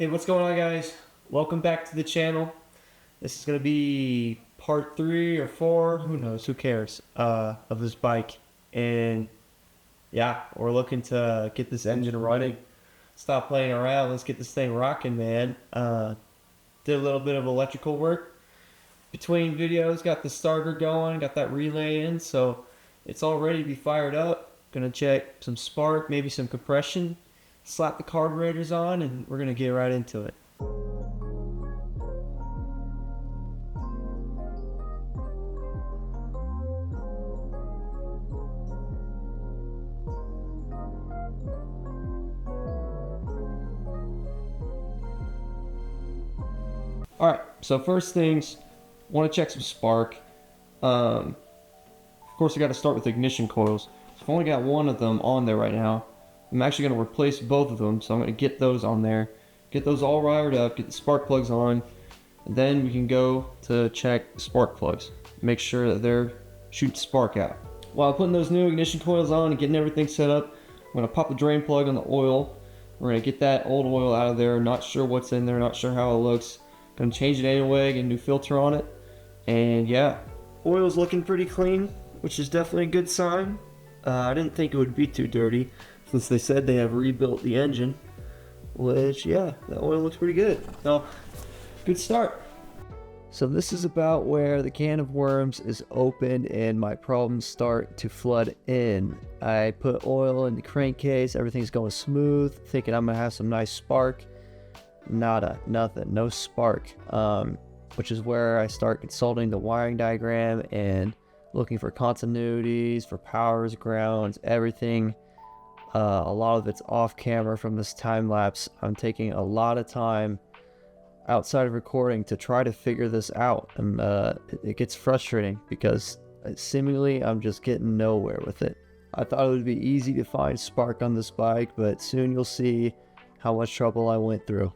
Hey, what's going on, guys? Welcome back to the channel. This is going to be part 3 or 4, who knows, who cares, of this bike. And yeah, we're looking to get this engine running. Stop playing around, let's get this thing rocking, man. Did a little bit of electrical work between videos, got the starter going, got that relay in, so it's all ready to be fired up. Gonna check some spark, maybe some compression, slap the carburetors on, and we're gonna get right into it. Alright, so first things, want to check some spark. Of course I got to start with ignition coils. So I've only got one of them on there right now. I'm actually going to replace both of them, so I'm going to get those on there. Get those all wired up, get the spark plugs on, and then we can go to check spark plugs. Make sure that they're shooting spark out. While putting those new ignition coils on and getting everything set up, I'm going to pop the drain plug on the oil. We're going to get that old oil out of there. Not sure what's in there, not sure how it looks. Gonna change it anyway, get a new filter on it. And yeah, oil's looking pretty clean, which is definitely a good sign. I didn't think it would be too dirty, since they said they have rebuilt the engine. Which, yeah, the oil looks pretty good. So, good start. So this is about where the can of worms is opened and my problems start to flood in. I put oil in the crankcase, everything's going smooth, thinking I'm gonna have some nice spark. Nada, nothing, no spark, which is where I start consulting the wiring diagram and looking for continuities, for powers, grounds, everything. A lot of it's off camera from this time lapse. I'm taking a lot of time outside of recording to try to figure this out, and it gets frustrating because seemingly I'm just getting nowhere with it. I thought it would be easy to find spark on this bike, but soon you'll see how much trouble I went through.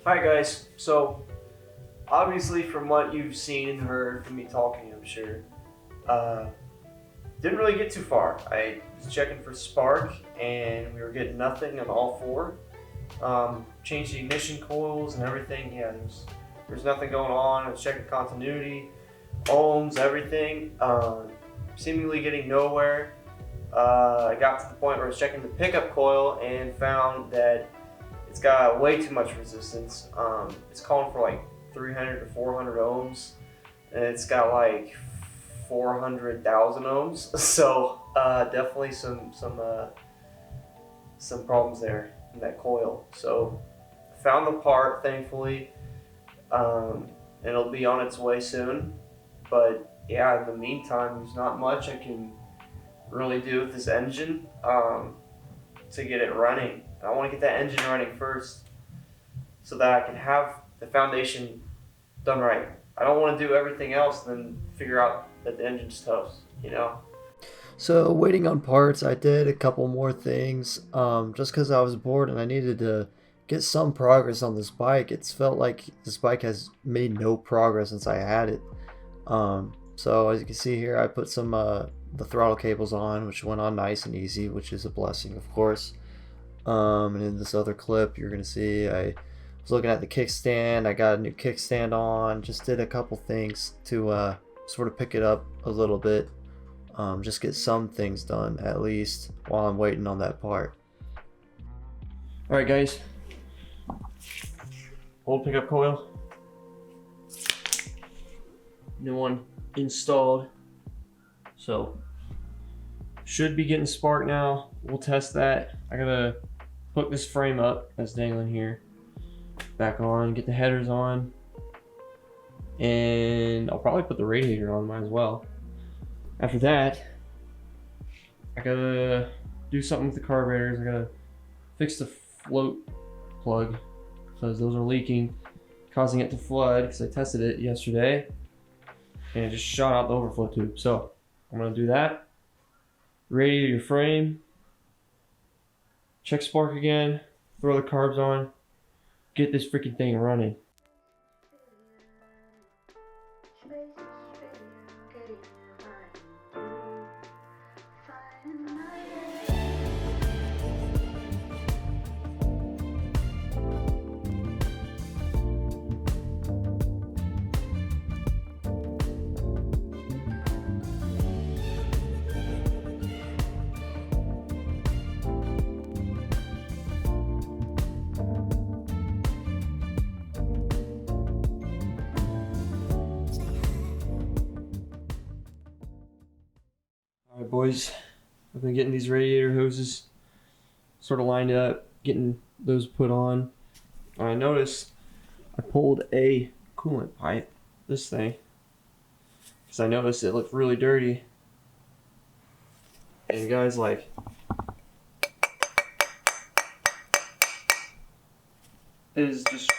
Alright guys, so obviously from what you've seen and heard from me talking, I'm sure, didn't really get too far. I was checking for spark and we were getting nothing on all four. Changed the ignition coils and everything, yeah, there's nothing going on. I was checking continuity, ohms, everything, seemingly getting nowhere. I got to the point where I was checking the pickup coil and found that it's got way too much resistance. It's calling for like 300 to 400 ohms, and it's got like 400,000 ohms. So definitely some problems there in that coil. So found the part, thankfully. It'll be on its way soon. But yeah, in the meantime, there's not much I can really do with this engine to get it running. I want to get that engine running first so that I can have the foundation done right. I don't want to do everything else and then figure out that the engine's toast, you know? So waiting on parts, I did a couple more things just because I was bored and I needed to get some progress on this bike. It's felt like this bike has made no progress since I had it. So as you can see here, I put some the throttle cables on, which went on nice and easy, which is a blessing, of course. And in this other clip, you're gonna see I was looking at the kickstand. I got a new kickstand on. Just did a couple things to sort of pick it up a little bit. Just get some things done at least while I'm waiting on that part. All right, guys. Old pickup coil. New one installed. So should be getting spark now. We'll test that. I gotta hook this frame up that's dangling here back on, get the headers on, and I'll probably put the radiator on, might as well. After that, I gotta do something with the carburetors. I gotta fix the float plug because those are leaking, causing it to flood because I tested it yesterday and it just shot out the overflow tube. So I'm gonna do that. Radiator frame, check spark again, throw the carbs on, get this freaking thing running. boys. I've been getting these radiator hoses sort of lined up, getting those put on. And I noticed I pulled a coolant pipe, this thing, because I noticed it looked really dirty. And guys, like, it is just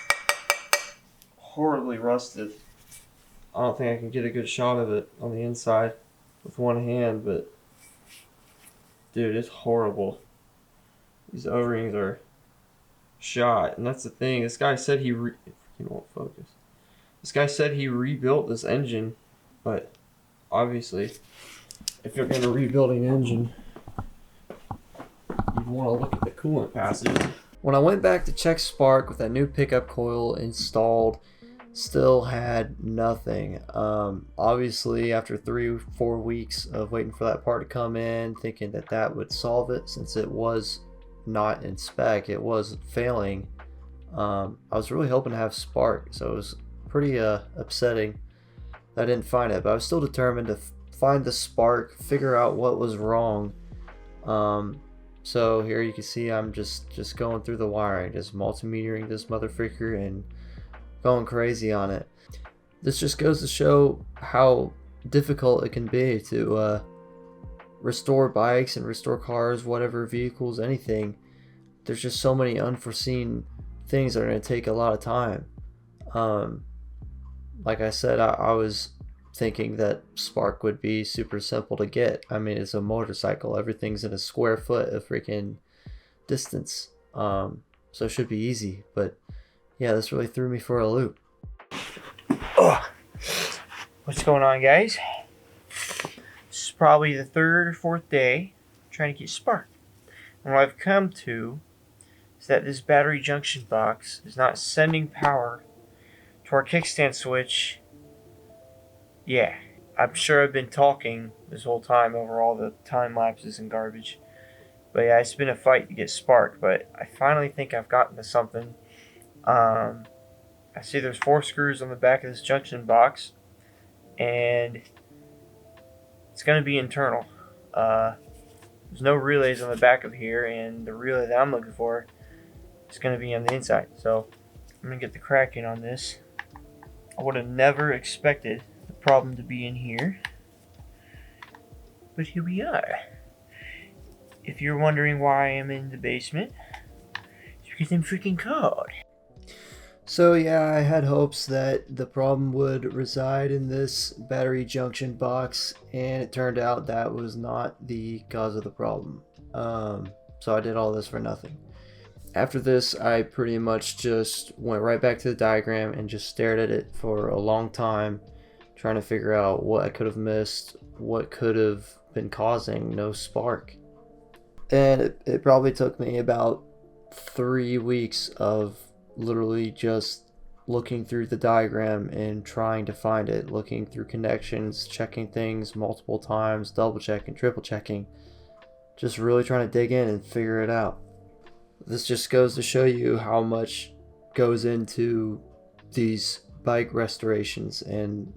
horribly rusted. I don't think I can get a good shot of it on the inside with one hand, but dude, it's horrible. These O-rings are shot, and that's the thing. This guy said he won't focus. This guy said he rebuilt this engine, but obviously, if you're gonna rebuild an engine, you'd want to look at the coolant passage. When I went back to check spark with that new pickup coil installed, still had nothing. Obviously, after 3 or 4 weeks of waiting for that part to come in, thinking that that would solve it, since it was not in spec, it was failing. I was really hoping to have spark, so it was pretty upsetting that I didn't find it, but I was still determined to find the spark, figure out what was wrong. So here you can see I'm just going through the wiring, just multimetering this motherfucker and going crazy on it. This just goes to show how difficult it can be to restore bikes and restore cars, whatever, vehicles, anything. There's just so many unforeseen things that are going to take a lot of time. Like I said, I was thinking that spark would be super simple to get. I mean, it's a motorcycle, everything's in a square foot of freaking distance, so it should be easy. But yeah, this really threw me for a loop. Oh, what's going on, guys? This is probably the 3rd or 4th day trying to get spark, and what I've come to is that this battery junction box is not sending power to our kickstand switch. Yeah, I'm sure I've been talking this whole time over all the time lapses and garbage. But yeah, it's been a fight to get spark, but I finally think I've gotten to something. I see there's 4 screws on the back of this junction box, and it's going to be internal. There's no relays on the back of here, and the relay that I'm looking for is going to be on the inside. So I'm going to get the cracking on this. I would have never expected problem to be in here, but here we are. If you're wondering why I'm in the basement, it's because I'm freaking cold. So yeah, I had hopes that the problem would reside in this battery junction box, and it turned out that was not the cause of the problem. So I did all this for nothing. After this, I pretty much just went right back to the diagram and just stared at it for a long time, trying to figure out what I could have missed, what could have been causing no spark. And it probably took me about 3 weeks of literally just looking through the diagram and trying to find it, looking through connections, checking things multiple times, double checking, triple checking, just really trying to dig in and figure it out. This just goes to show you how much goes into these bike restorations and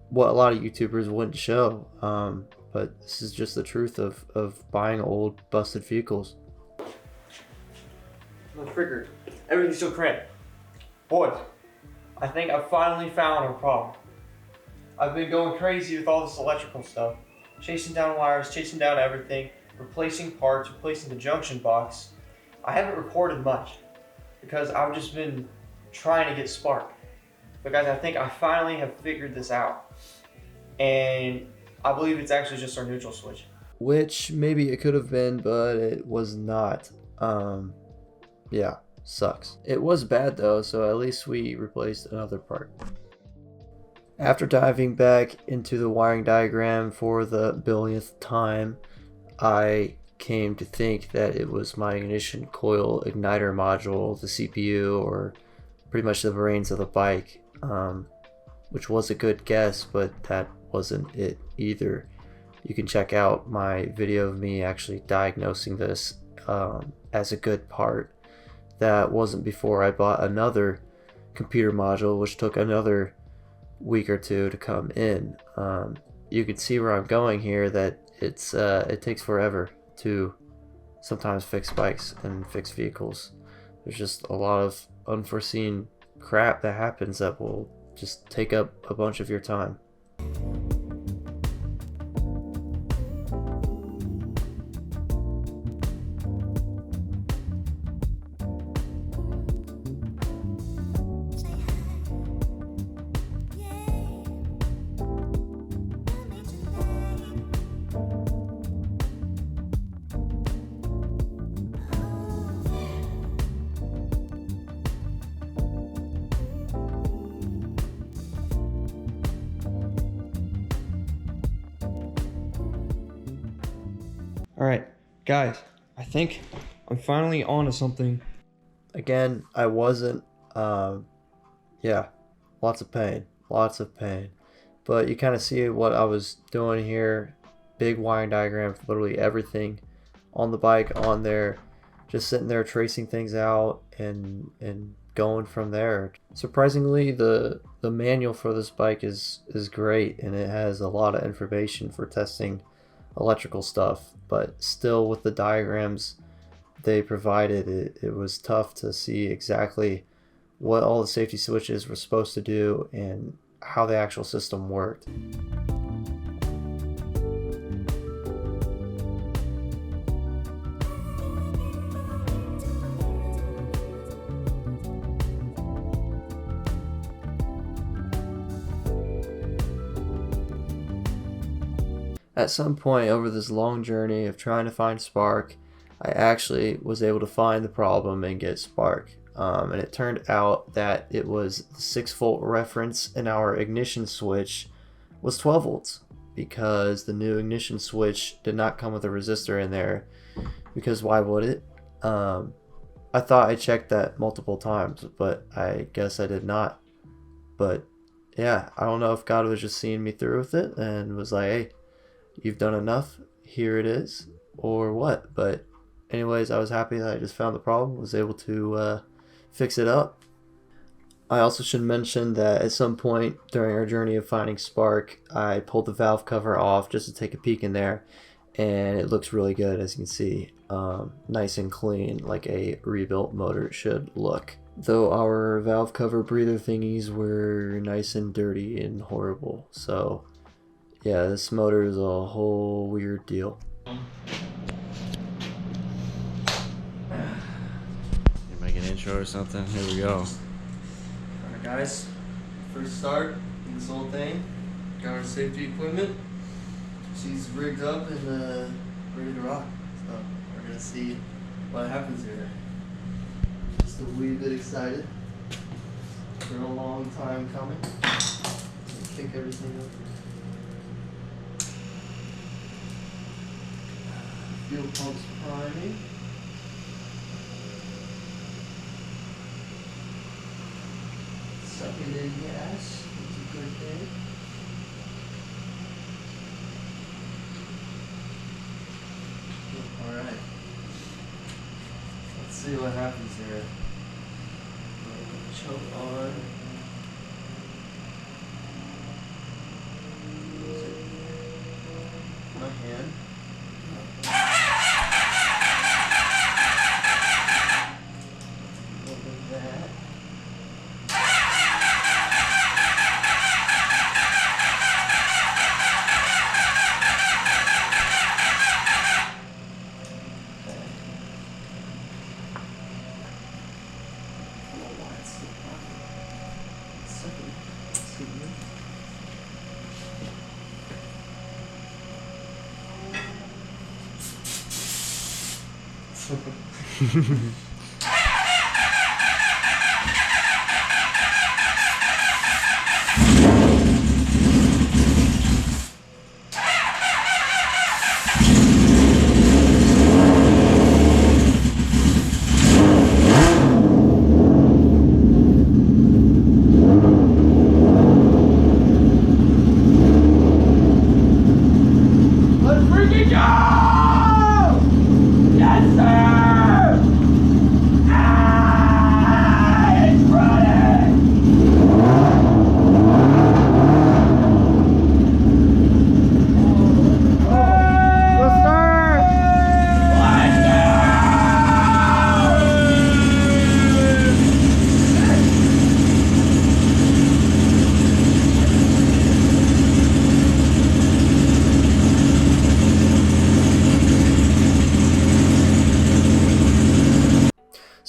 what a lot of YouTubers wouldn't show, but this is just the truth of buying old busted vehicles. I figured everything's still cramped. Boys, I think I finally found a problem. I've been going crazy with all this electrical stuff, chasing down wires, chasing down everything, replacing parts, replacing the junction box. I haven't recorded much because I've just been trying to get spark. But guys, I think I finally have figured this out, and I believe it's actually just our neutral switch. Which maybe it could have been, but it was not. Yeah, sucks. It was bad though, so at least we replaced another part. After diving back into the wiring diagram for the billionth time, I came to think that it was my ignition coil igniter module, the CPU, or pretty much the brains of the bike. Which was a good guess, but that wasn't it either. You can check out my video of me actually diagnosing this as a good part. That wasn't before I bought another computer module, which took another week or two to come in. You can see where I'm going here, that it takes forever to sometimes fix bikes and fix vehicles. There's just a lot of unforeseen crap that happens that will just take up a bunch of your time. Alright, guys, I think I'm finally onto something. Again, I wasn't, yeah, lots of pain, but you kind of see what I was doing here. Big wiring diagram for literally everything on the bike on there, just sitting there tracing things out and going from there. Surprisingly, the manual for this bike is great, and it has a lot of information for testing electrical stuff, but still with the diagrams they provided, it was tough to see exactly what all the safety switches were supposed to do and how the actual system worked. At some point over this long journey of trying to find spark, I actually was able to find the problem and get spark. And it turned out that it was the 6-volt reference in our ignition switch was 12 volts, because the new ignition switch did not come with a resistor in there, because why would it? I thought I checked that multiple times, but I guess I did not. But yeah, I don't know if God was just seeing me through with it and was like, hey, you've done enough, here it is, or what. But anyways, I was happy that I just found the problem, was able to fix it up. I also should mention that at some point during our journey of finding spark, I pulled the valve cover off just to take a peek in there, and it looks really good, as you can see. Nice and clean, like a rebuilt motor should look. Though our valve cover breather thingies were nice and dirty and horrible. So yeah, this motor is a whole weird deal. Make an intro or something. Here we go. Alright guys, first start in this whole thing. Got our safety equipment. She's rigged up and ready to rock. So we're gonna see what happens here. Just a wee bit excited. For a long time coming. Kick everything up. Fuel pumps priming. Sucking in gas, it's a good thing. Alright. Let's see what happens here. Choke on. My hand. Let's freaking go! Yes, sir!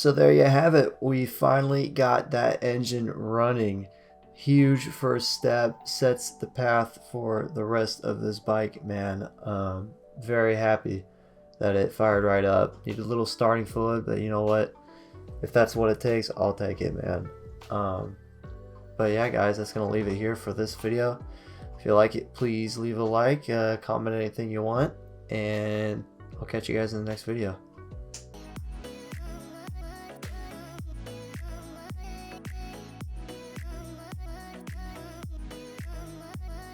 So there you have it. We finally got that engine running. Huge first step, sets the path for the rest of this bike, man. Very happy that it fired right up. Needed a little starting fluid, but you know what? If that's what it takes, I'll take it, man. But yeah, guys, that's gonna leave it here for this video. If you like it, please leave a like, comment anything you want, and I'll catch you guys in the next video.